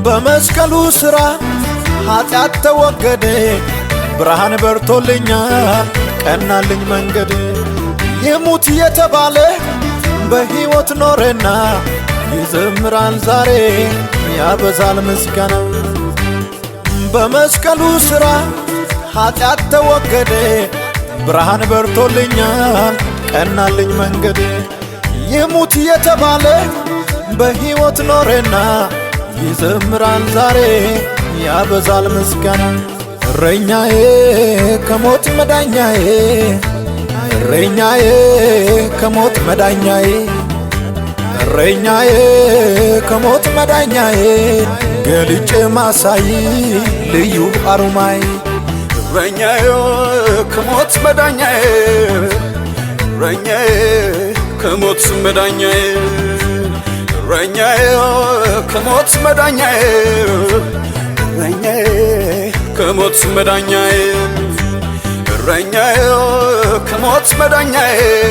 በመስቀሉ ሥራ ኃጢአት ተወገደ ብርሃን በርቶልኛል ቀናልኝ መንገድ ይሙት የተባለ በሕይወት ኖረና ይዘምራል ዛሬ ያበዛል ምስጋና በመስቀሉ ሥራ ኃጢአት ተወገደ ብርሃን በርቶልኛል ቀናልኝ መንገድ ይሙት የተባለ በሕይወት ኖረና ይዘምራል ዛሬ ያበዛል ምስጋና እረኛዬ ከሞት መዳኛዬ እረኛዬ ከሞት መዳኛዬ እረኛዬ ከሞት መዳኛዬ ገልጬ ማሳይ ልዩ አሩማይ እረኛዬ ከሞት መዳኛዬ እረኛዬ ከሞት መዳኛዬ እረኛዬ ከሞት መዳኛዬ እረኛዬ ከሞት መዳኛዬ እረኛዬ ከሞት መዳኛዬ